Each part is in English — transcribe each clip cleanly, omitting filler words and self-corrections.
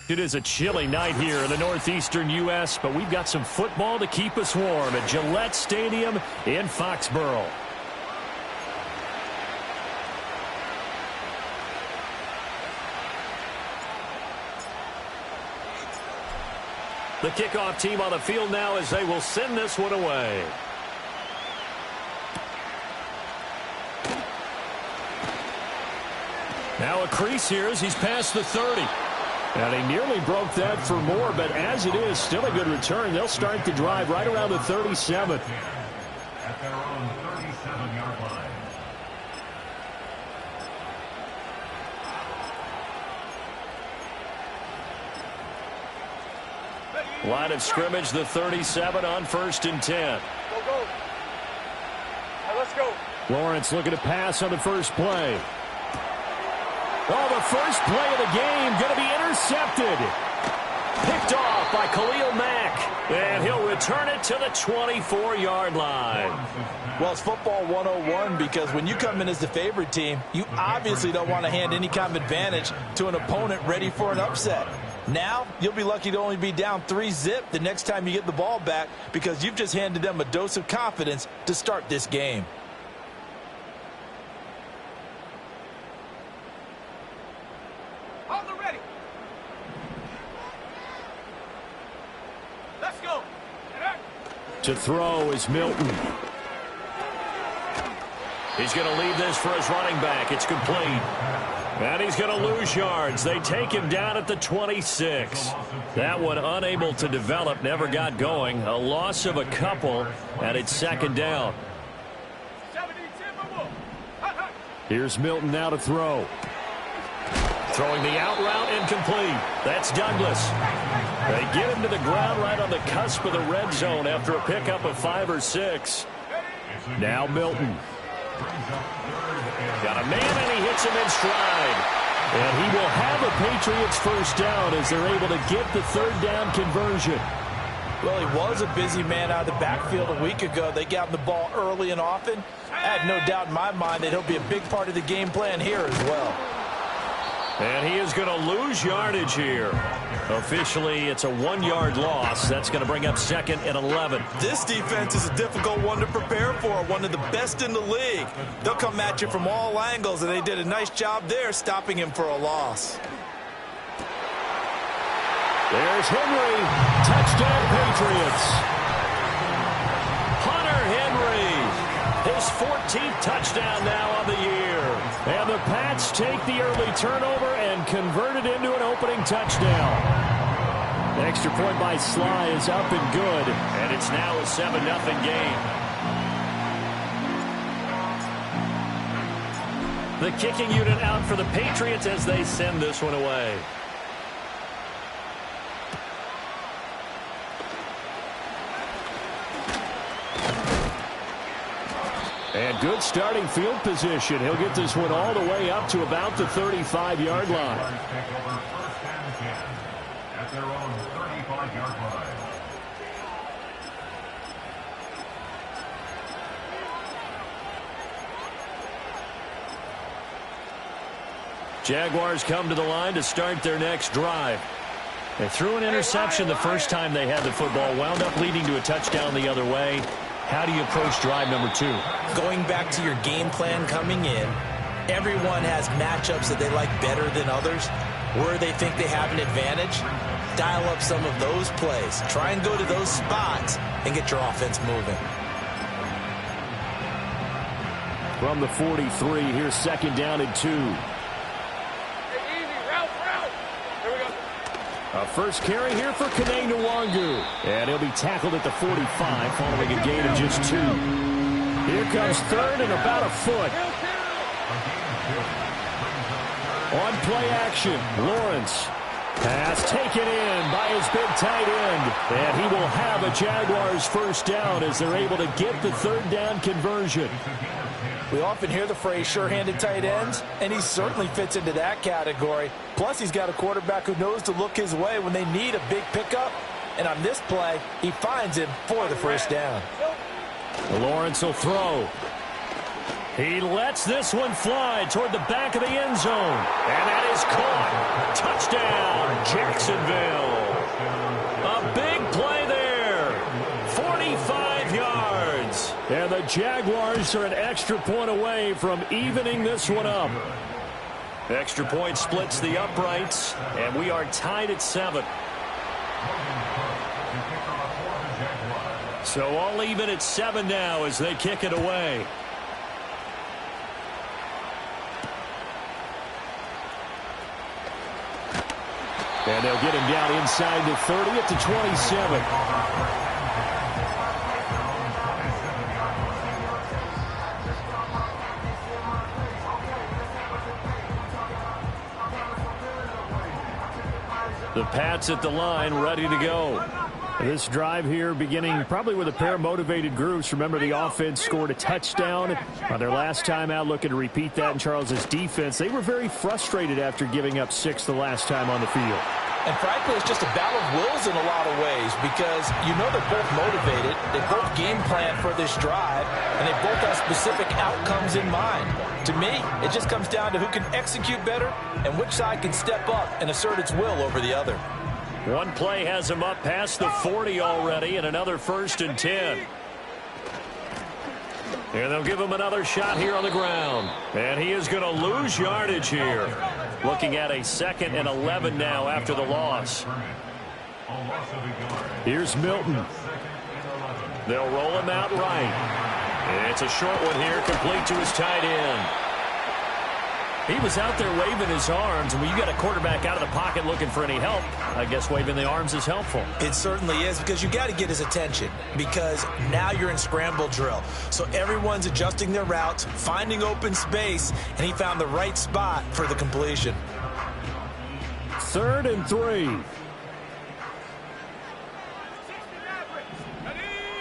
It is a chilly night here in the northeastern U.S., but we've got some football to keep us warm at Gillette Stadium in Foxborough. The kickoff team on the field now as they will send this one away. Now a crease here as he's past the 30. And he nearly broke that for more, but as it is, still a good return. They'll start the drive right around the 37. At their own 37-yard line. Line of scrimmage, the 37 on 1st and 10. Go, go. All right, let's go. Lawrence looking to pass on the first play. Oh, the first play of the game going to be intercepted. Picked off by Khalil Mack. And he'll return it to the 24-yard line. Well, it's football 101 because when you come in as the favorite team, you obviously don't want to hand any kind of advantage to an opponent ready for an upset. Now, you'll be lucky to only be down 3-zip the next time you get the ball back because you've just handed them a dose of confidence to start this game. To throw is Milton. He's going to leave this for his running back. It's complete. And he's going to lose yards. They take him down at the 26. That one unable to develop, never got going. A loss of a couple, and it's second down. Here's Milton now to throw. Throwing the out route, incomplete. That's Douglas. They get him to the ground right on the cusp of the red zone after a pickup of 5 or 6. Now Milton. Got a man, and he hits him in stride. And he will have a Patriots first down as they're able to get the third down conversion. Well, he was a busy man out of the backfield a week ago. They got him the ball early and often. I have no doubt in my mind that he'll be a big part of the game plan here as well. And he is going to lose yardage here. Officially, it's a 1-yard loss. That's going to bring up 2nd and 11. This defense is a difficult one to prepare for, one of the best in the league. They'll come at you from all angles, and they did a nice job there stopping him for a loss. There's Henry. Touchdown, Patriots. Hunter Henry. His 14th touchdown now on the year. And the Pats take the early turnover and convert it into an opening touchdown. Extra point by Sly is up and good. And it's now a 7-0 game. The kicking unit out for the Patriots as they send this one away. And good starting field position. He'll get this one all the way up to about the 35-yard line. At their own 35-yard line. Jaguars come to the line to start their next drive. They threw an interception the first time they had the football, wound up leading to a touchdown the other way. How do you approach drive number 2? Going back to your game plan coming in, everyone has matchups that they like better than others. Where they think they have an advantage, dial up some of those plays. Try and go to those spots and get your offense moving. From the 43, here's second down and 2. A first carry here for Kane Nwangu. And he'll be tackled at the 45 following a gain of just 2. Here comes third and about a foot. On play action, Lawrence. Pass taken in by his big tight end. And he will have a Jaguars first down as they're able to get the third down conversion. We often hear the phrase sure-handed tight ends, and he certainly fits into that category. Plus, he's got a quarterback who knows to look his way when they need a big pickup. And on this play, he finds him for the first down. Lawrence will throw. He lets this one fly toward the back of the end zone. And that is caught. Touchdown, Jacksonville. A big play there. 45 yards. And the Jaguars are an extra point away from evening this one up. Extra point splits the uprights, and we are tied at 7. So all even at 7 now as they kick it away. And they'll get him down inside the 30 at the 27. The Pats at the line, ready to go. This drive here beginning probably with a pair of motivated groups. Remember, the offense scored a touchdown on their last time out, looking to repeat that in Charles's defense. They were very frustrated after giving up 6 the last time on the field. And frankly, it's just a battle of wills in a lot of ways because you know they're both motivated. They both game plan for this drive, and they both have specific outcomes in mind. To me, it just comes down to who can execute better and which side can step up and assert its will over the other. One play has him up past the 40 already, and another 1st and 10. And they'll give him another shot here on the ground. And he is going to lose yardage here. Looking at a 2nd and 11 now after the loss. Here's Milton. They'll roll him out right. And it's a short one here, complete to his tight end. He was out there waving his arms, and when you got a quarterback out of the pocket looking for any help, I guess waving the arms is helpful. It certainly is, because you got to get his attention, because now you're in scramble drill. So everyone's adjusting their routes, finding open space, and he found the right spot for the completion. 3rd and 3.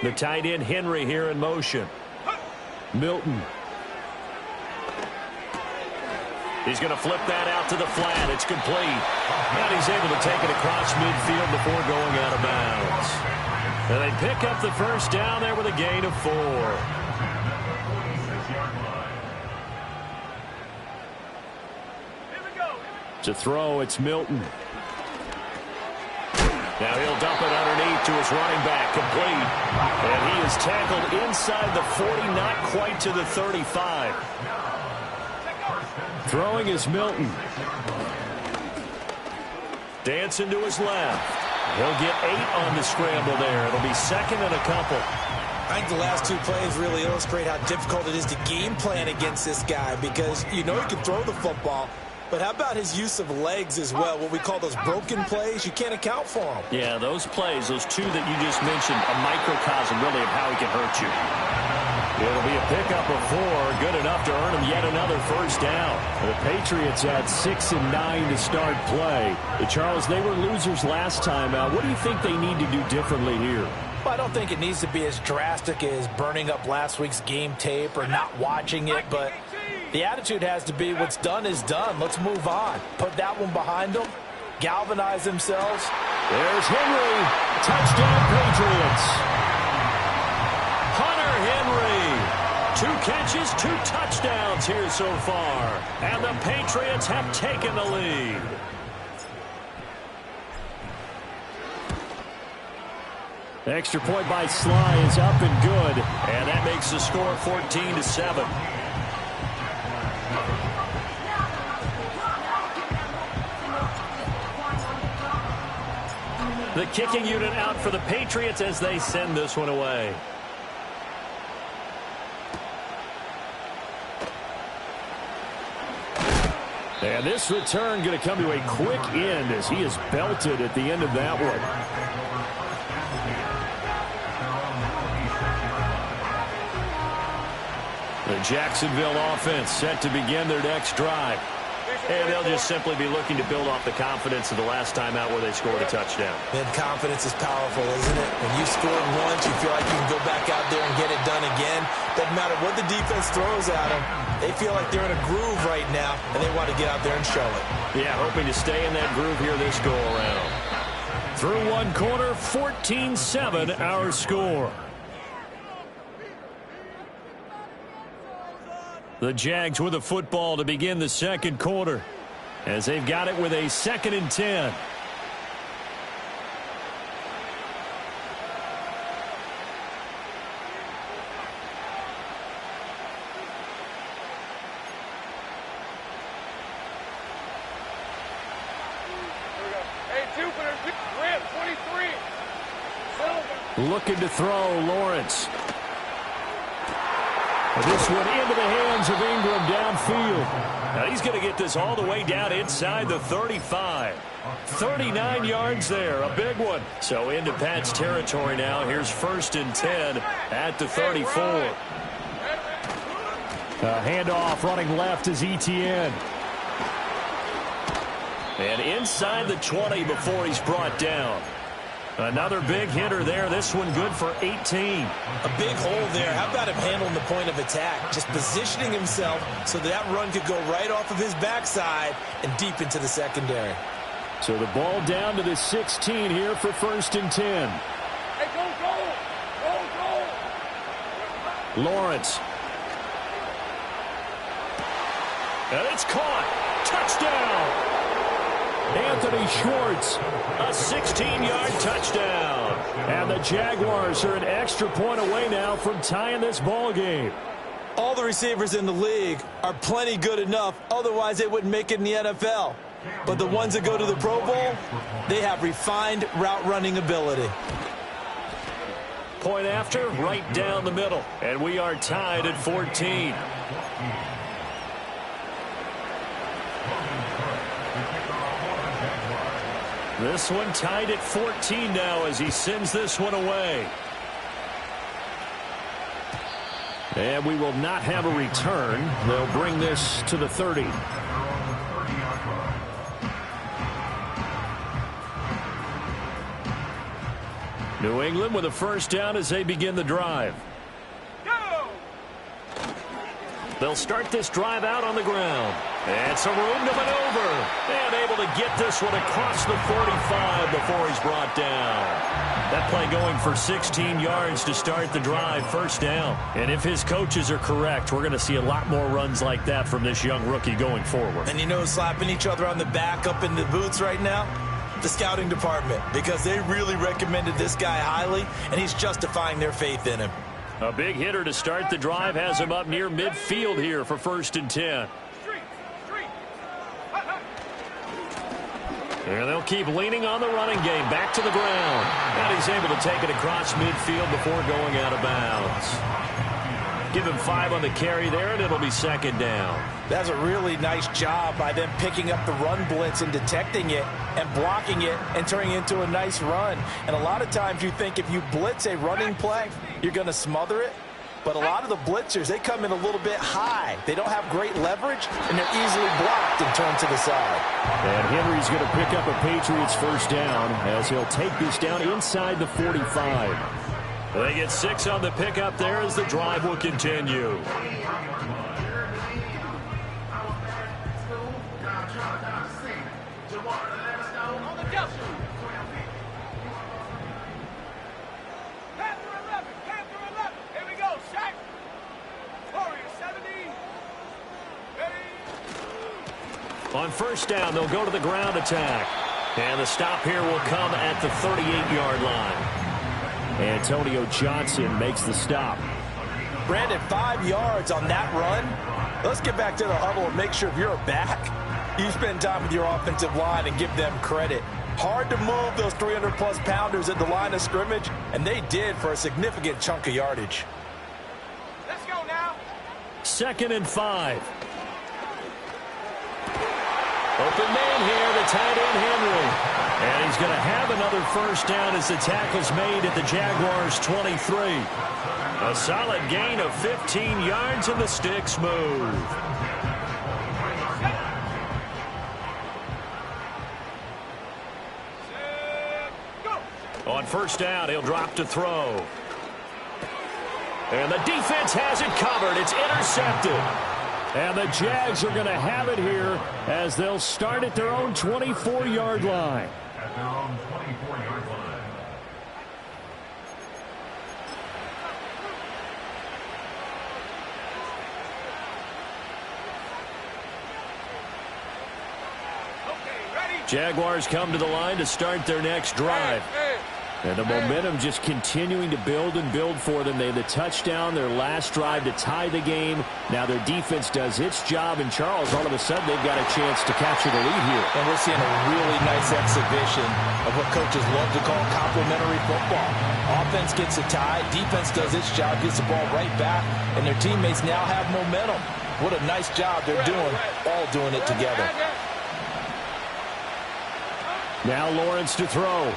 The tight end Henry here in motion. Milton. He's going to flip that out to the flat. It's complete. And he's able to take it across midfield before going out of bounds. And they pick up the first down there with a gain of 4. To throw, it's Milton. Now he'll dump it underneath to his running back, complete. And he is tackled inside the 40, not quite to the 35. Throwing is Milton. Dancing to his left. He'll get 8 on the scramble there. It'll be 2nd and a couple. I think the last 2 plays really illustrate how difficult it is to game plan against this guy because you know he can throw the football, But how about his use of legs as well, what we call those broken plays? You can't account for them. Yeah, those plays, those two that you just mentioned, a microcosm really of how he can hurt you. It'll be a pickup of 4, good enough to earn him yet another first down. The Patriots had 6 and 9 to start play. Charles, they were losers last time out. What do you think they need to do differently here? Well, I don't think it needs to be as drastic as burning up last week's game tape or not watching it, but the attitude has to be what's done is done. Let's move on. Put that one behind them. Galvanize themselves. There's Henry. Touchdown, Patriots. Hunter Henry. 2 catches, 2 touchdowns here so far. And the Patriots have taken the lead. Extra point by Sly is up and good. And that makes the score 14-7. The kicking unit out for the Patriots as they send this one away. And this return going to come to a quick end as he is belted at the end of that one. The Jacksonville offense set to begin their next drive. And they'll just simply be looking to build off the confidence of the last time out where they scored a touchdown. Man, confidence is powerful, isn't it? When you scored once, you feel like you can go back out there and get it done again. Doesn't matter what the defense throws at them. They feel like they're in a groove right now, and they want to get out there and show it. Yeah, hoping to stay in that groove here this go-around. Through one quarter, 14-7 our score. The Jags with the football to begin the second quarter as they've got it with a 2nd and 10. Looking to throw, Lawrence. This one into the hands of Ingram downfield. Now he's going to get this all the way down inside the 35. 39 yards there, a big one. So into Pat's territory now. Here's 1st and 10 at the 34. Handoff running left is Etienne. And inside the 20 before he's brought down. Another big hitter there. This one good for 18. A big hole there. How about him handling the point of attack? Just positioning himself so that run could go right off of his backside and deep into the secondary. So the ball down to the 16 here for 1st and 10. Hey, go! Lawrence. And it's caught. Touchdown! Anthony Schwartz. A 16-yard touchdown. And the Jaguars are an extra point away now from tying this ball game. All the receivers in the league are plenty good enough. Otherwise, they wouldn't make it in the NFL. But the ones that go to the Pro Bowl, they have refined route running ability. Point after, right down the middle. And we are tied at 14. This one tied at 14 now as he sends this one away. And we will not have a return. They'll bring this to the 30. New England with a first down as they begin the drive. They'll start this drive out on the ground. And some room to maneuver. And able to get this one across the 45 before he's brought down. That play going for 16 yards to start the drive, 1st down. And if his coaches are correct, we're going to see a lot more runs like that from this young rookie going forward. And you know, slapping each other on the back up in the boots right now? The scouting department, because they really recommended this guy highly, and he's justifying their faith in him. A big hitter to start the drive has him up near midfield here for 1st and 10. And they'll keep leaning on the running game. Back to the ground. And he's able to take it across midfield before going out of bounds. Give him 5 on the carry there, and it'll be second down. That's a really nice job by them picking up the run blitz and detecting it and blocking it and turning it into a nice run. And a lot of times you think if you blitz a running play, you're going to smother it. But a lot of the blitzers, they come in a little bit high. They don't have great leverage, and they're easily blocked and turned to the side. And Henry's going to pick up a Patriots first down as he'll take this down inside the 45. They get 6 on the pickup there as the drive will continue. On first down, they'll go to the ground attack. And the stop here will come at the 38-yard line. Antonio Johnson makes the stop. Brandon, 5 yards on that run. Let's get back to the huddle and make sure if you're a back, you spend time with your offensive line and give them credit. Hard to move those 300-plus pounders at the line of scrimmage, and they did for a significant chunk of yardage. Let's go now. 2nd and 5. Open man here, the tight end Henry. And he's going to have another first down as the tackle's made at the Jaguars' 23. A solid gain of 15 yards and the sticks move. On first down, he'll drop to throw. And the defense has it covered. It's intercepted. And the Jags are going to have it here as they'll start at their own 24-yard line. At their own 24-yard line. Jaguars come to the line to start their next drive. And the momentum just continuing to build and build for them. They had the touchdown, their last drive to tie the game. Now their defense does its job, and Charles, all of a sudden, they've got a chance to capture the lead here. And we're seeing a really nice exhibition of what coaches love to call complementary football. Offense gets a tie, defense does its job, gets the ball right back, and their teammates now have momentum. What a nice job they're doing, all doing it together. Now Lawrence to throw.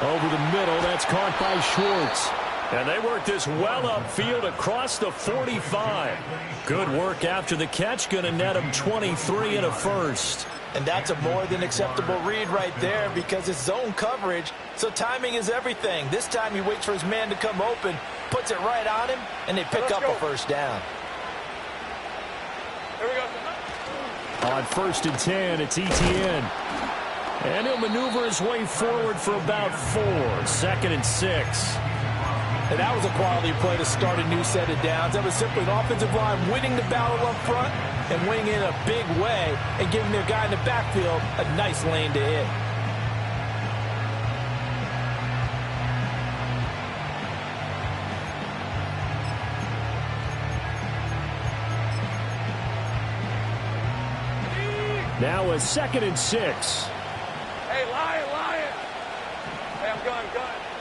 Over the middle, that's caught by Schwartz. And they work this well upfield across the 45. Good work after the catch, going to net him 23 and a first. And that's a more than acceptable read right there because it's zone coverage, so timing is everything. This time he waits for his man to come open, puts it right on him, and they pick up a first down. Here we go. On 1st and 10, it's Etienne. And he'll maneuver his way forward for about 4. 2nd and 6. And that was a quality play to start a new set of downs. That was simply an offensive line winning the battle up front and winning in a big way and giving their guy in the backfield a nice lane to hit. Now a 2nd and 6. Hey, Lion. Hey, I'm going.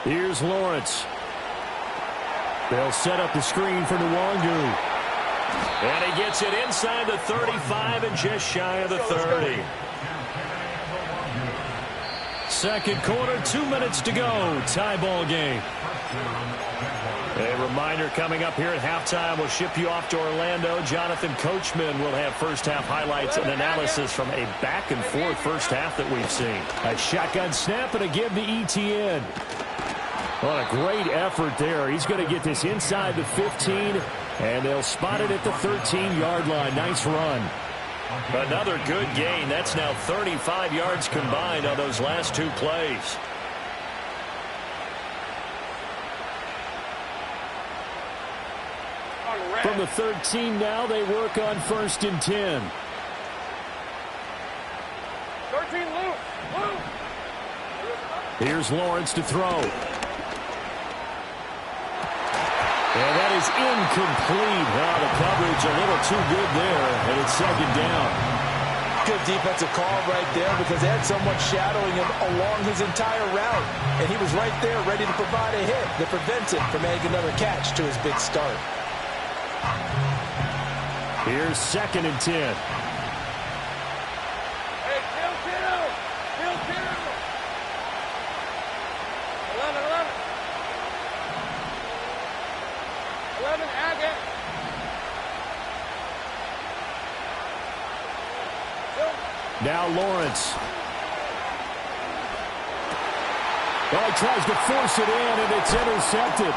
Here's Lawrence. They'll set up the screen for Nwangu. And he gets it inside the 35 and just shy of the 30. Second quarter, 2 minutes to go. Tie ball game. A reminder coming up here at halftime. We'll ship you off to Orlando. Jonathan Coachman will have first-half highlights and analysis from a back-and-forth first half that we've seen. A shotgun snap and a give to Etienne. What a great effort there. He's going to get this inside the 15, and they'll spot it at the 13-yard line. Nice run. Another good gain. That's now 35 yards combined on those last 2 plays. From the 13 now, they work on 1st and 10. 13 loose. Here's Lawrence to throw. And that is incomplete. Well, the coverage a little too good there, and it's 2nd down. good defensive call right there because they had someone shadowing him along his entire route. And he was right there ready to provide a hit that prevents him from adding another catch to his big start. Here's 2nd and 10. Hey, kill. 11, Agate. Now Lawrence. Well, he tries to force it in, and it's intercepted.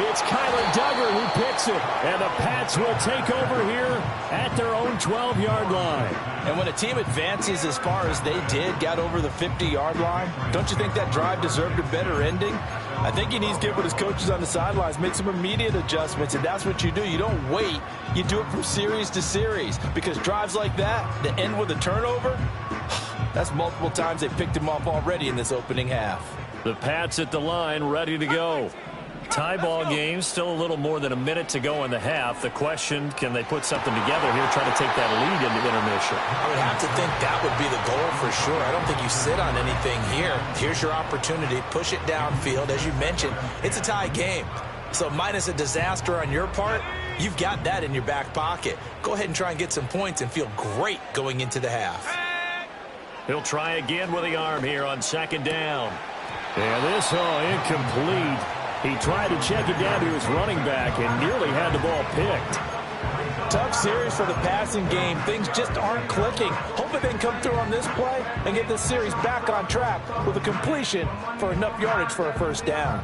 It's Kyler Duggar who picks it, and the Pats will take over here at their own 12-yard line. And when a team advances as far as they did, got over the 50-yard line, don't you think that drive deserved a better ending? I think he needs to get with his coaches on the sidelines, make some immediate adjustments, and that's what you do. You don't wait. You do it from series to series, because drives like that that end with a turnover, that's multiple times they picked him off already in this opening half. The Pats at the line, ready to go. Tie ball game, still a little more than a minute to go in the half. The question, can they put something together here, try to take that lead into intermission? I would have to think that would be the goal for sure. I don't think you sit on anything here. Here's your opportunity. Push it downfield. As you mentioned, it's a tie game. So minus a disaster on your part, you've got that in your back pocket. Go ahead and try and get some points and feel great going into the half. He'll try again with the arm here on 2nd down. And this, incomplete. He tried to check it down to his running back and nearly had the ball picked. Tough series for the passing game. Things just aren't clicking. Hoping they can come through on this play and get this series back on track with a completion for enough yardage for a first down.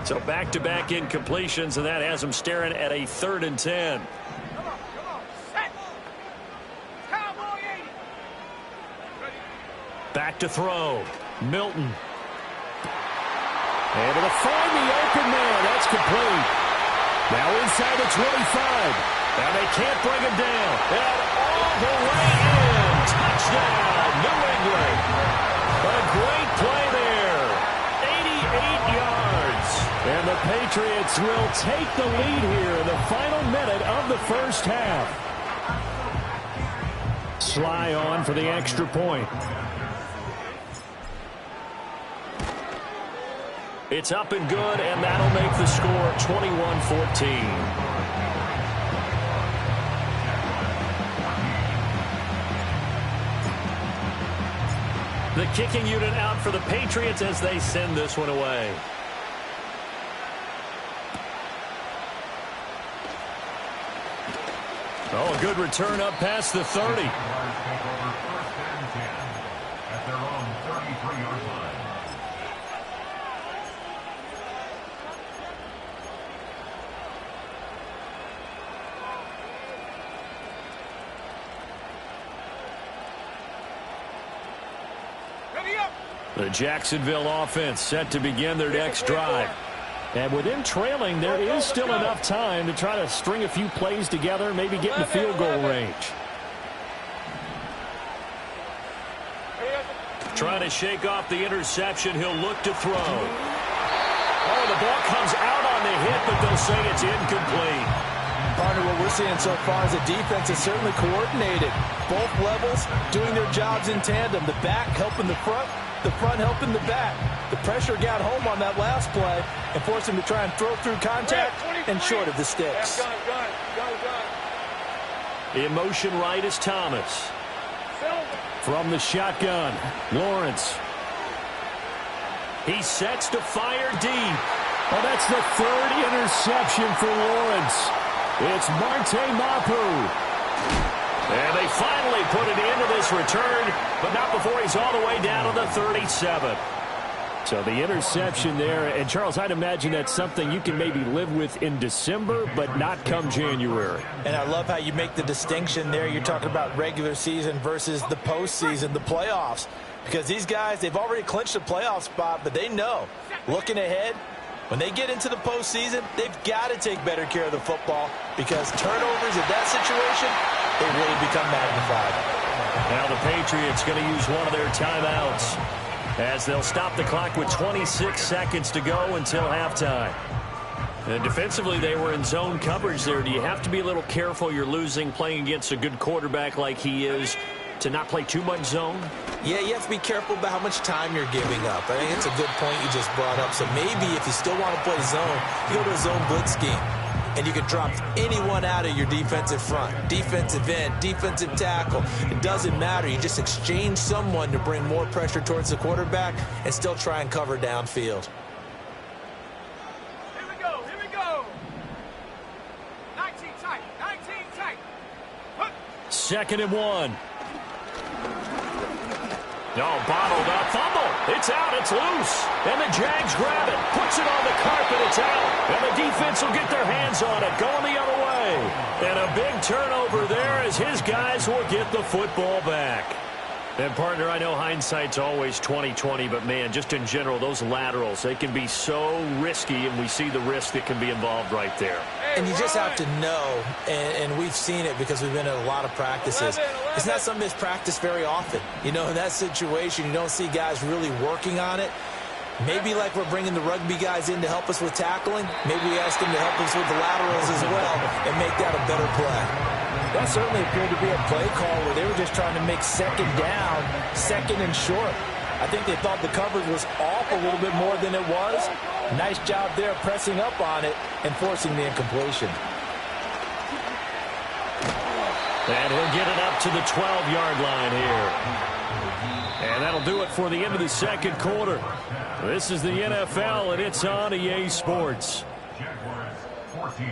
So back-to-back incompletions, and that has him staring at a 3rd and 10. Back to throw. Milton. Able to find the open man. That's complete. Now inside the 25. Now they can't bring him down. And all the way in. Touchdown, New England. A great play there. 88 yards. And the Patriots will take the lead here in the final minute of the first half. Sly on for the extra point. It's up and good, and that'll make the score 21-14. The kicking unit out for the Patriots as they send this one away. Oh, a good return up past the 30. At their own 33-yard line. The Jacksonville offense set to begin their next drive. And with them trailing, there is still enough time to try to string a few plays together, maybe get in the field goal range. Trying to shake off the interception. He'll look to throw. Oh, the ball comes out on the hit, but they'll say it's incomplete. Partner, what we're seeing so far is the defense is certainly coordinated. Both levels doing their jobs in tandem. The back helping the front helping the back. The pressure got home on that last play and forced him to try and throw through contact and short of the sticks. Gun. In motion right is Thomas. From the shotgun, Lawrence. He sets to fire deep. Oh, that's the 3rd interception for Lawrence. It's Marte Mapu. And they finally put it into this return, but not before he's all the way down to the 37. So the interception there, and Charles, I'd imagine that's something you can maybe live with in December, but not come January. And I love how you make the distinction there. You're talking about regular season versus the postseason, the playoffs. Because these guys, they've already clinched a playoff spot, but they know, looking ahead, when they get into the postseason, they've got to take better care of the football because turnovers in that situation, they really become magnified. Now the Patriots going to use one of their timeouts as they'll stop the clock with 26 seconds to go until halftime. And defensively, they were in zone coverage there. Do you have to be a little careful you're losing playing against a good quarterback like he is to not play too much zone? Yeah, you have to be careful about how much time you're giving up. I think it's a good point you just brought up. So maybe if you still want to play zone, you go to a zone blitz scheme. And you can drop anyone out of your defensive front. Defensive end, defensive tackle. It doesn't matter. You just exchange someone to bring more pressure towards the quarterback and still try and cover downfield. Here we go. 19 tight. 19 tight. Second and 1. No, bottled up, fumble. It's out, it's loose. And the Jags grab it, puts it on the carpet, it's out. And the defense will get their hands on it, going the other way. And a big turnover there as his guys will get the football back. And, partner, I know hindsight's always 20/20, but, man, just in general, those laterals, they can be so risky, and we see the risk that can be involved right there. And you just have to know, and we've seen it because we've been at a lot of practices. It's not something that's practiced very often. You know, in that situation, you don't see guys really working on it. Maybe like we're bringing the rugby guys in to help us with tackling. Maybe we ask them to help us with the laterals as well and make that a better play. That certainly appeared to be a play call where they were just trying to make second down, second and short. I think they thought the coverage was off a little bit more than it was. Nice job there pressing up on it and forcing the incompletion. And he'll get it up to the 12-yard line here. And that'll do it for the end of the second quarter. This is the NFL, and it's on EA Sports. Jaguars 14.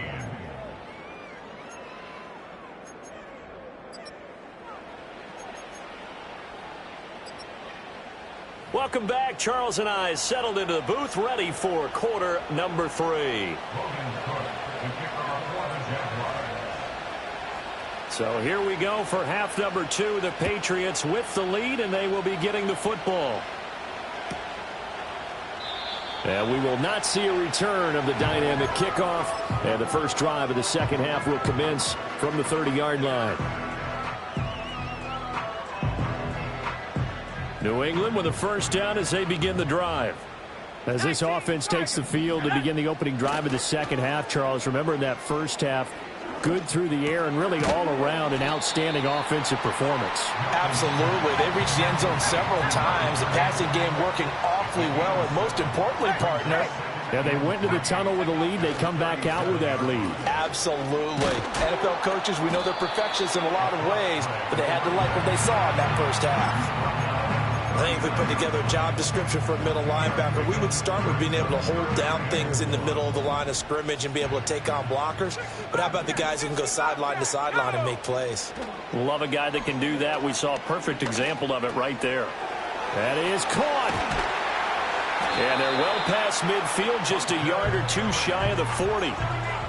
Welcome back. Charles and I settled into the booth, ready for quarter number 3. So here we go for half number 2. The Patriots with the lead, and they will be getting the football. And we will not see a return of the dynamic kickoff. And the first drive of the second half will commence from the 30-yard line. New England with a first down as they begin the drive. As this offense takes the field to begin the opening drive of the second half, Charles, remember in that first half, good through the air and really all around an outstanding offensive performance. Absolutely. They reached the end zone several times. The passing game working awfully well, and most importantly, partner, yeah, they went to the tunnel with a lead. They come back out with that lead. Absolutely. NFL coaches, we know they're perfectionists in a lot of ways, but they had to like what they saw in that first half. I think if we put together a job description for a middle linebacker, we would start with being able to hold down things in the middle of the line of scrimmage and be able to take on blockers. But how about the guys who can go sideline to sideline and make plays? Love a guy that can do that. We saw a perfect example of it right there. That is caught. And they're well past midfield, just a yard or two shy of the 40.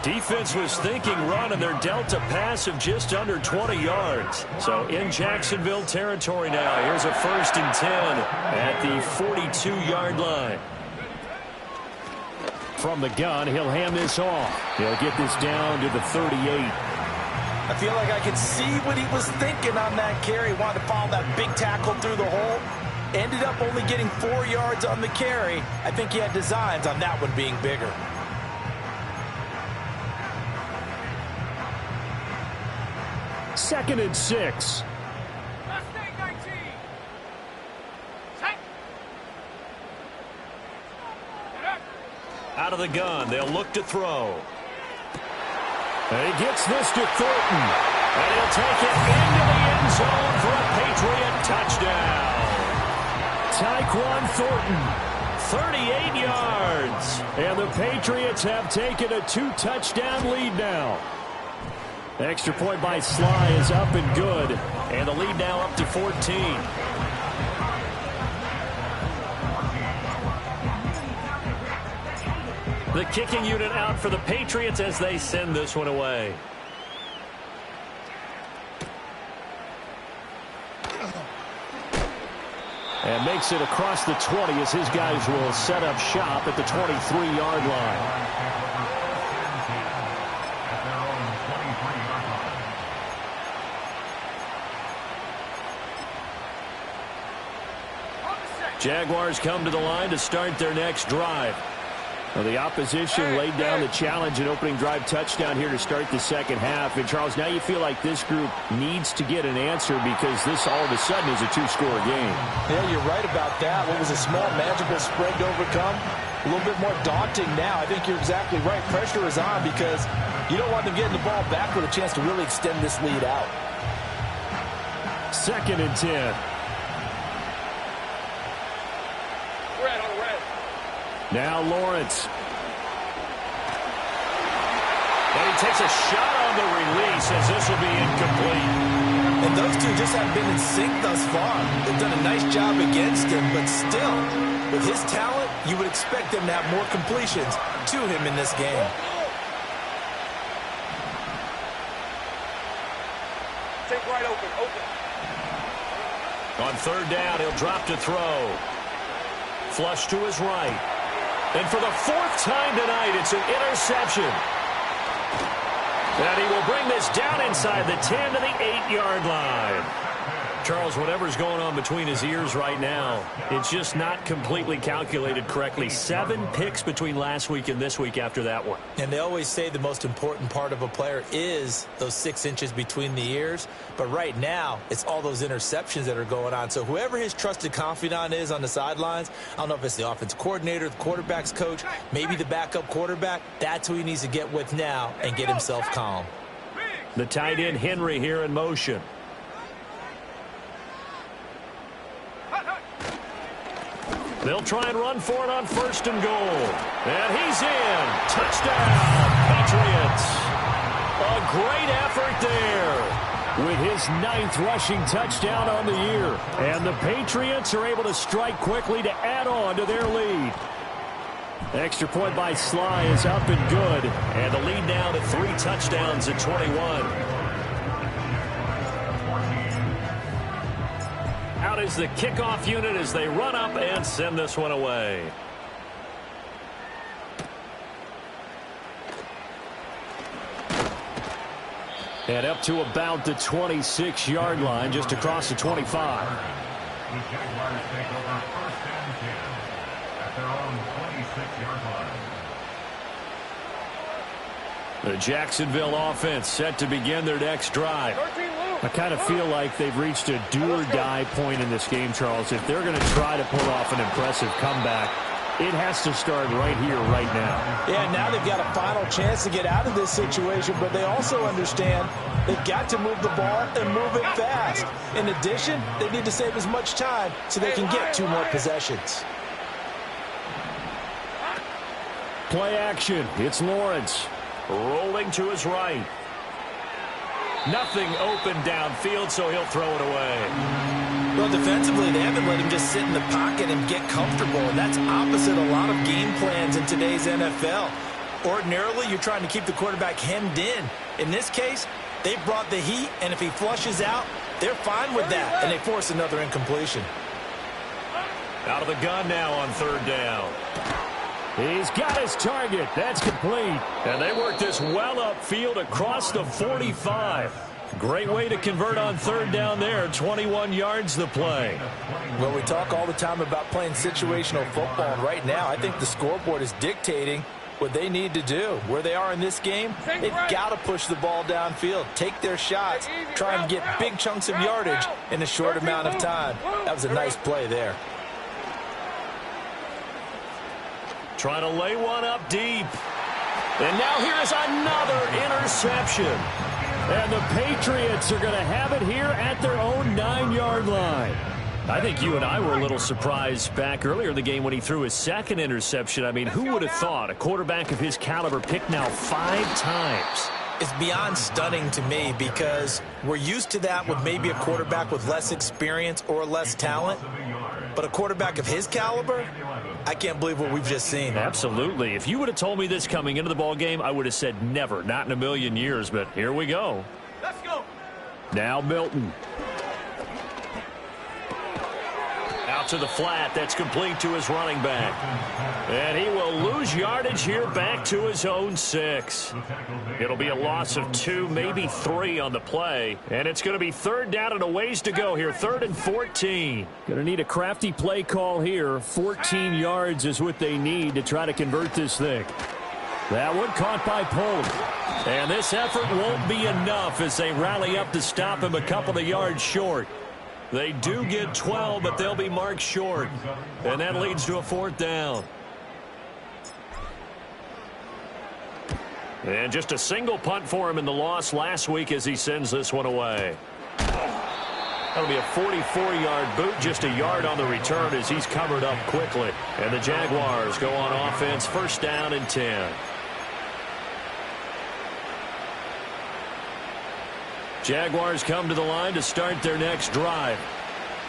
Defense was thinking run, and they're dealt a pass of just under 20 yards. So in Jacksonville territory now. Here's a 1st and 10 at the 42-yard line. From the gun, he'll hand this off. He'll get this down to the 38. I feel like I could see what he was thinking on that carry. Wanted to follow that big tackle through the hole. Ended up only getting 4 yards on the carry. I think he had designs on that one being bigger. Second and 6. Mustang 19. Set. Get up. Out of the gun, they'll look to throw. And he gets this to Thornton. And he'll take it into the end zone for a Patriot touchdown. Tyquan Thornton, 38 yards. And the Patriots have taken a 2-touchdown lead now. The extra point by Sly is up and good. And the lead now up to 14. The kicking unit out for the Patriots as they send this one away. And makes it across the 20 as his guys will set up shop at the 23-yard line. Jaguars come to the line to start their next drive. Well, the opposition laid down the challenge and opening drive touchdown here to start the second half. And, Charles, now you feel like this group needs to get an answer because this all of a sudden is a two-score game. Yeah, you're right about that. What was a small, manageable spread to overcome, a little bit more daunting now. I think you're exactly right. Pressure is on because you don't want them getting the ball back with a chance to really extend this lead out. 2nd and 10. Now Lawrence. And he takes a shot on the release as this will be incomplete. And those two just haven't been in sync thus far. They've done a nice job against him, but still, with his talent, you would expect them to have more completions to him in this game. Take right open. On 3rd down, he'll drop to throw. Flush to his right. And for the 4th time tonight, it's an interception. And he will bring this down inside the 10 to the 8-yard line. Charles, whatever's going on between his ears right now, it's just not completely calculated correctly. 7 picks between last week and this week after that one. And they always say the most important part of a player is those 6 inches between the ears. But right now, it's all those interceptions that are going on. So whoever his trusted confidant is on the sidelines, I don't know if it's the offensive coordinator, the quarterback's coach, maybe the backup quarterback, that's who he needs to get with now and get himself calm. The tight end Henry here in motion. They'll try and run for it on 1st and goal. And he's in. Touchdown, Patriots. A great effort there with his 9th rushing touchdown on the year. And the Patriots are able to strike quickly to add on to their lead. Extra point by Sly is up and good. And the lead now to 3 touchdowns at 21. Out is the kickoff unit as they run up and send this one away. And up to about the 26-yard line, just across the 25. The Jaguars take over 1st and 10 at their own 26-yard line. The Jacksonville offense set to begin their next drive. I kind of feel like they've reached a do-or-die point in this game, Charles. If they're going to try to pull off an impressive comeback, it has to start right here, right now. Yeah, now they've got a final chance to get out of this situation, but they also understand they've got to move the ball and move it fast. In addition, they need to save as much time so they can get 2 more possessions. Play action. It's Lawrence. Rolling to his right. Nothing open downfield, so he'll throw it away. Well, defensively, they haven't let him just sit in the pocket and get comfortable, and that's opposite a lot of game plans in today's NFL. Ordinarily, you're trying to keep the quarterback hemmed in. In this case, they brought the heat, and if he flushes out, they're fine with that, and they force another incompletion. Out of the gun now on 3rd down. He's got his target. That's complete. And they work this well upfield across the 45. Great way to convert on 3rd down there. 21 yards the play. Well, we talk all the time about playing situational football, and right now I think the scoreboard is dictating what they need to do. Where they are in this game, they've got to push the ball downfield, take their shots, try and get big chunks of yardage in a short amount of time. That was a nice play there. Trying to lay one up deep. And now here's another interception. And the Patriots are going to have it here at their own 9-yard line. I think you and I were a little surprised back earlier in the game when he threw his 2nd interception. I mean, who would have thought a quarterback of his caliber picked now 5 times? It's beyond stunning to me because we're used to that with maybe a quarterback with less experience or less talent. But a quarterback of his caliber, I can't believe what we've just seen. Absolutely. If you would have told me this coming into the ball game, I would have said never, not in a million years. But here we go. Let's go. Now Milton. Out to the flat. That's complete to his running back. And he will lose yardage here back to his own 6. It'll be a loss of 2, maybe 3 on the play. And it's going to be 3rd down and a ways to go here. 3rd and 14. Going to need a crafty play call here. 14 yards is what they need to try to convert this thing. That one caught by Pollard. And this effort won't be enough as they rally up to stop him a couple of yards short. They do get 12, but they'll be marked short. And that leads to a 4th down. And just a single punt for him in the loss last week as he sends this one away. That'll be a 44-yard boot, just a yard on the return as he's covered up quickly. And the Jaguars go on offense, 1st down and 10. Jaguars come to the line to start their next drive.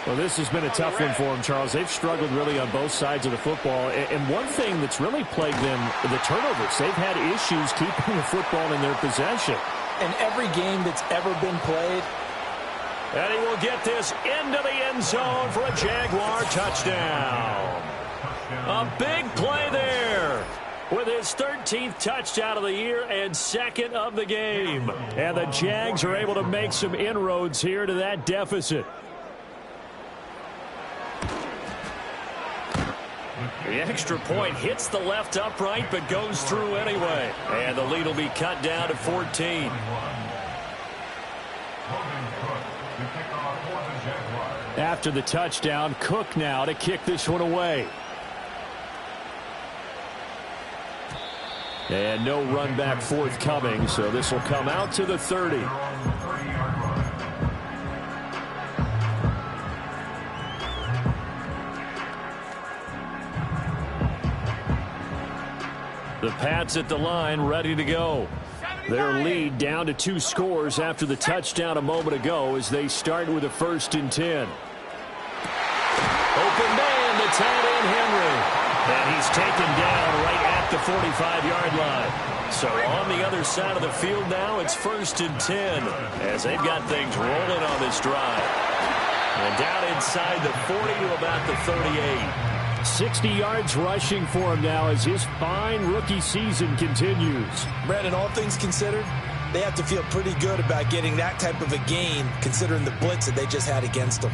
Well, this has been a tough one for them, Charles. They've struggled really on both sides of the football. And one thing that's really plagued them, the turnovers. They've had issues keeping the football in their possession. In every game that's ever been played. And he will get this into the end zone for a Jaguar touchdown. A big play there with his 13th touchdown of the year and 2nd of the game. And the Jags are able to make some inroads here to that deficit. The extra point hits the left upright but goes through anyway. And the lead will be cut down to 14. After the touchdown, Cook now to kick this one away. And no run back forthcoming, so this will come out to the 30. The Pats at the line, ready to go. Their lead down to 2 scores after the touchdown a moment ago as they start with a 1st and 10. Open man to tight end Henry. And he's taken down right at the 45-yard line. So on the other side of the field now, it's 1st and 10 as they've got things rolling on this drive. And down inside the 40 to about the 38. 60 yards rushing for him now as his fine rookie season continues. Brandon, all things considered, they have to feel pretty good about getting that type of a gain considering the blitz that they just had against them.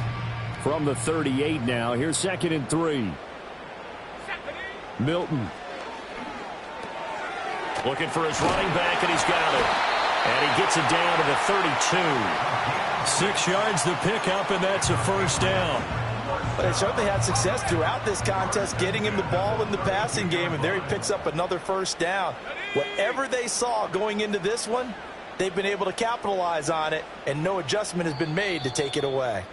From the 38 now, here's 2nd and 3. Milton. Looking for his running back, and he's got it. And he gets it down to the 32. 6 yards the pickup, and that's a 1st down. They certainly had success throughout this contest getting him the ball in the passing game, and there he picks up another 1st down. Whatever they saw going into this one, they've been able to capitalize on it, and no adjustment has been made to take it away.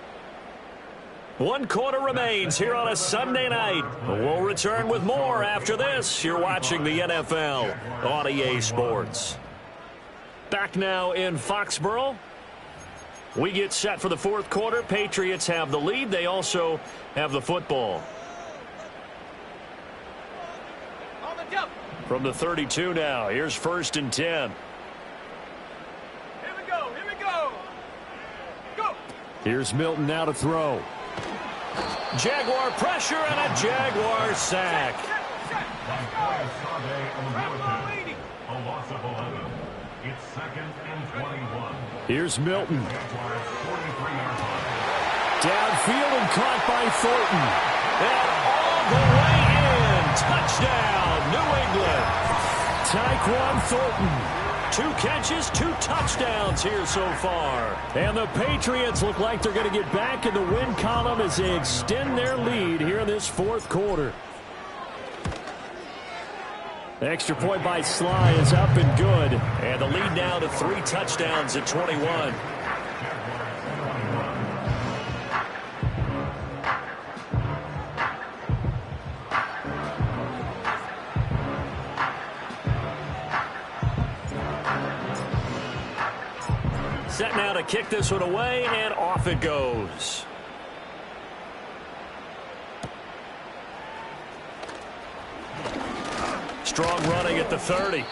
1 quarter remains here on a Sunday night. We'll return with more after this. You're watching the NFL on EA Sports. Back now in Foxborough. We get set for the 4th quarter. Patriots have the lead. They also have the football. From the 32 now, here's 1st and 10. Here we go. Go. Here's Milton now to throw. Jaguar pressure and a Jaguar sack. It's 2nd and 21. Here's Milton. Downfield and caught by Thornton. And all the way in. Touchdown, New England. Tyquan Thornton. 2 catches, 2 touchdowns here so far. And the Patriots look like they're going to get back in the win column as they extend their lead here in this 4th quarter. Extra point by Sly is up and good. And the lead now to 3 touchdowns at 21. Set now to kick this one away, and off it goes. Strong running at the 30.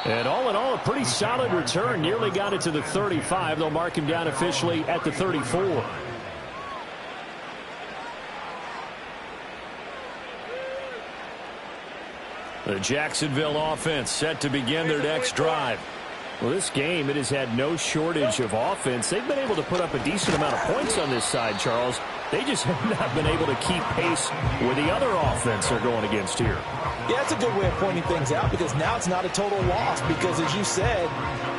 And all in all, a pretty solid return. Nearly got it to the 35. They'll mark him down officially at the 34. The Jacksonville offense set to begin their next drive. Well, this game, it has had no shortage of offense. They've been able to put up a decent amount of points on this side, Charles. They just have not been able to keep pace with the other offense they're going against here. Yeah, that's a good way of pointing things out because now it's not a total loss because, as you said,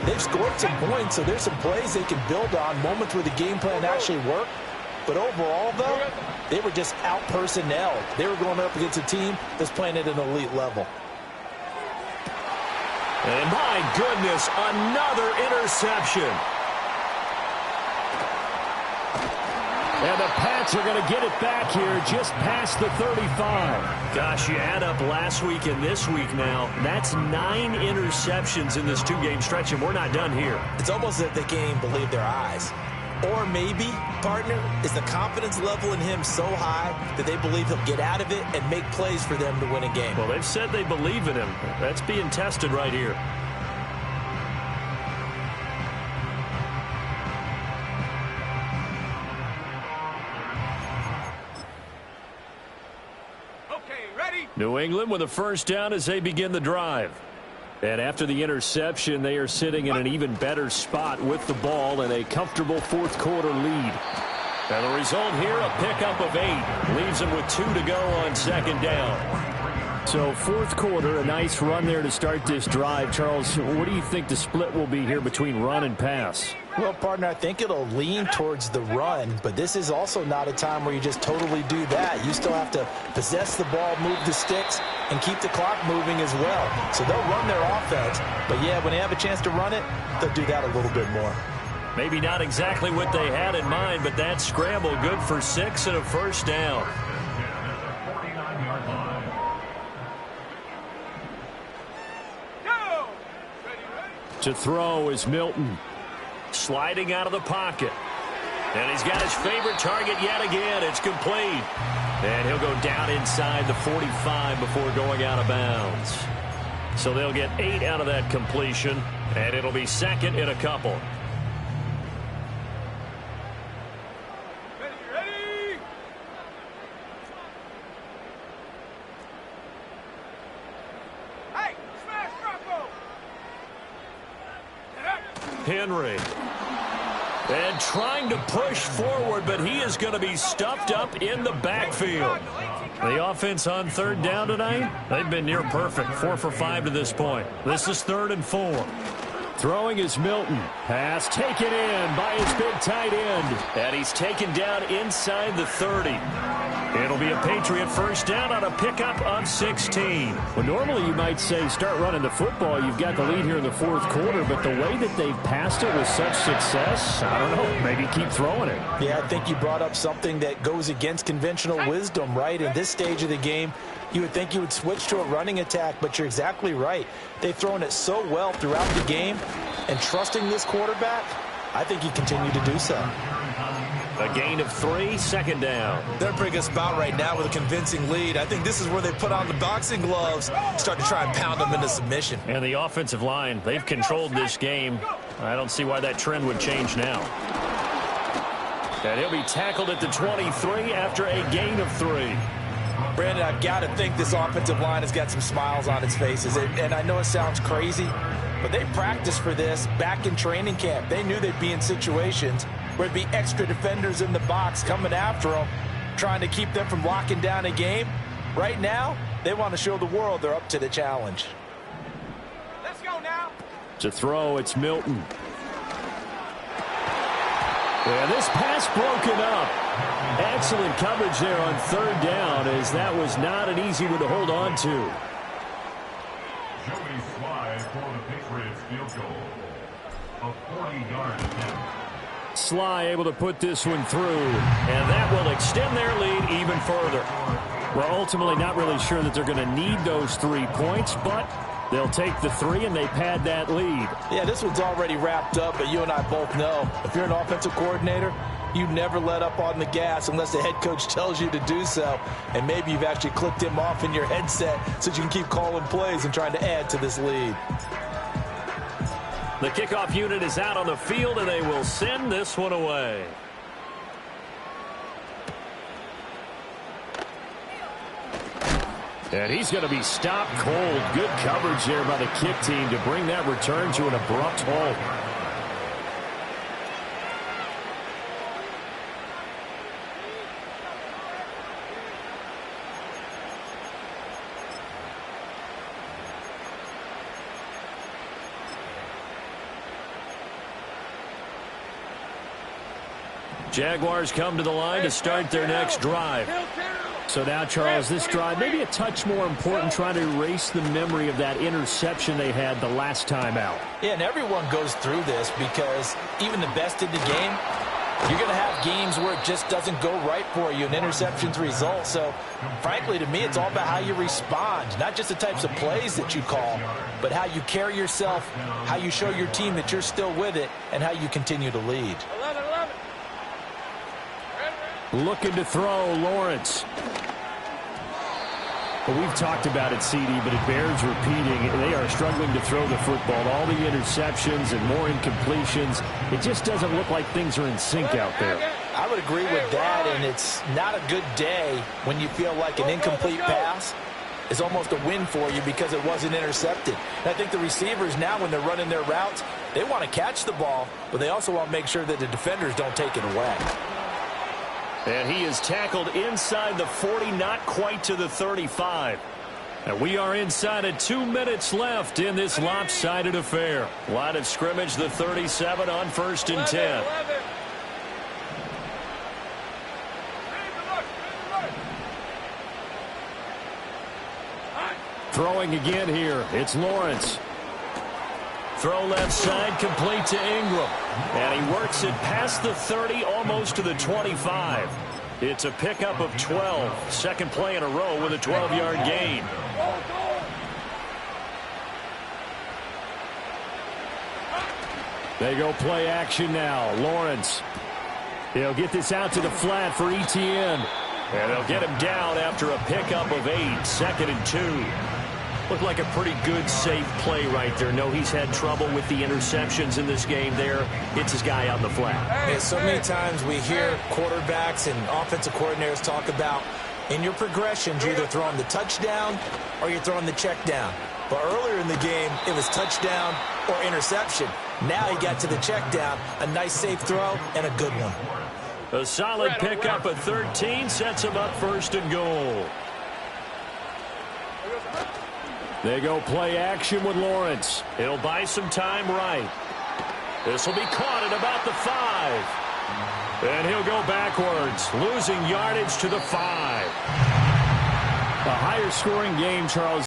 they've scored some points, so there's some plays they can build on, moments where the game plan actually worked. But overall, though, they were just out-personnelled. They were going up against a team that's playing at an elite level. And my goodness, another interception. And the Pats are going to get it back here just past the 35. Gosh, you add up last week and this week now, that's 9 interceptions in this 2-game stretch, and we're not done here. It's almost as if they can't even believe their eyes. Or maybe, partner, is the confidence level in him so high that they believe he'll get out of it and make plays for them to win a game. Well, they've said they believe in him. That's being tested right here. Okay, ready? New England with a first down as they begin the drive. And after the interception, they are sitting in an even better spot with the ball and a comfortable fourth-quarter lead. And the result here, a pickup of 8. Leaves them with 2 to go on second down. So fourth quarter, a nice run there to start this drive. Charles, what do you think the split will be here between run and pass? Well, partner, I think it'll lean towards the run, but this is also not a time where you just totally do that. You still have to possess the ball, move the sticks, and keep the clock moving as well. So they'll run their offense, but yeah, when they have a chance to run it, they'll do that a little bit more. Maybe not exactly what they had in mind, but that scramble good for 6 and a first down. 49-yard line. Go! Ready? To throw is Milton. Sliding out of the pocket. And he's got his favorite target yet again. It's complete. And he'll go down inside the 45 before going out of bounds. So they'll get 8 out of that completion, and it'll be second in a couple. Ready? Hey, smash Rocco! Get up! Henry. And trying to push forward, but he is going to be stuffed up in the backfield. The offense on third down tonight, they've been near perfect. 4 for 5 to this point. This is 3rd and 4. Throwing is Milton. Pass taken in by his big tight end. And he's taken down inside the 30. It'll be a Patriot first down on a pickup of 16. Well, normally you might say start running the football. You've got the lead here in the fourth quarter, but the way that they've passed it with such success, I don't know, maybe keep throwing it. Yeah, I think you brought up something that goes against conventional wisdom, right? In this stage of the game, you would think you would switch to a running attack, but you're exactly right. They've thrown it so well throughout the game, and trusting this quarterback, I think you continue to do so. A gain of 3, second down. They're in a pretty good spot right now with a convincing lead. I think this is where they put on the boxing gloves, start to try and pound them into submission. And the offensive line, they've controlled this game. I don't see why that trend would change now. And he'll be tackled at the 23 after a gain of 3. Brandon, I've got to think this offensive line has got some smiles on its faces. And I know it sounds crazy, but they practiced for this back in training camp. They knew they'd be in situations where there'd be extra defenders in the box coming after them, trying to keep them from locking down a game. Right now, they want to show the world they're up to the challenge. Let's go now. To throw, it's Milton. And this pass broken up. Excellent coverage there on third down, as that was not an easy one to hold on to. Joey Slye for the Patriots field goal. A 40-yard attempt. Slye able to put this one through. And that will extend their lead even further. Well, ultimately not really sure that they're going to need those 3 points, but they'll take the 3 and they pad that lead. Yeah, this one's already wrapped up, but you and I both know if you're an offensive coordinator, you never let up on the gas unless the head coach tells you to do so. And maybe you've actually clicked him off in your headset so you can keep calling plays and trying to add to this lead. The kickoff unit is out on the field, and they will send this one away. And he's going to be stopped cold. Good coverage there by the kick team to bring that return to an abrupt halt. Jaguars come to the line to start their next drive. So now, Charles, this drive maybe a touch more important, trying to erase the memory of that interception they had the last time out. Yeah, and everyone goes through this because even the best in the game, you're going to have games where it just doesn't go right for you, and interceptions result. So, frankly, to me, it's all about how you respond, not just the types of plays that you call, but how you carry yourself, how you show your team that you're still with it, and how you continue to lead. 11. Looking to throw, Lawrence. Well, we've talked about it, CD, but it bears repeating. They are struggling to throw the football. All the interceptions and more incompletions. It just doesn't look like things are in sync out there. I would agree with that, and it's not a good day when you feel like an incomplete pass is almost a win for you because it wasn't intercepted. And I think the receivers now, when they're running their routes, they want to catch the ball, but they also want to make sure that the defenders don't take it away. And he is tackled inside the 40, not quite to the 35. And we are inside of 2 minutes left in this lopsided affair. Line of scrimmage, the 37 on 1st and 10. Throwing again here. It's Lawrence. Throw left side, complete to Ingram. And he works it past the 30, almost to the 25. It's a pickup of 12. Second play in a row with a 12-yard gain. They go play action now. Lawrence. He'll get this out to the flat for Etienne. And they'll get him down after a pickup of 8. 2nd and 2. Looked like a pretty good, safe play right there. No, he's had trouble with the interceptions in this game there. Hits his guy out in the flat. Yeah, so many times we hear quarterbacks and offensive coordinators talk about in your progressions, you're either throwing the touchdown or you're throwing the check down. But earlier in the game, it was touchdown or interception. Now he got to the check down. A nice, safe throw and a good one. A solid pickup of 13 sets him up 1st and goal. They go play action with Lawrence. He'll buy some time right. This will be caught at about the 5. And he'll go backwards, losing yardage to the 5. A higher scoring game, Charles.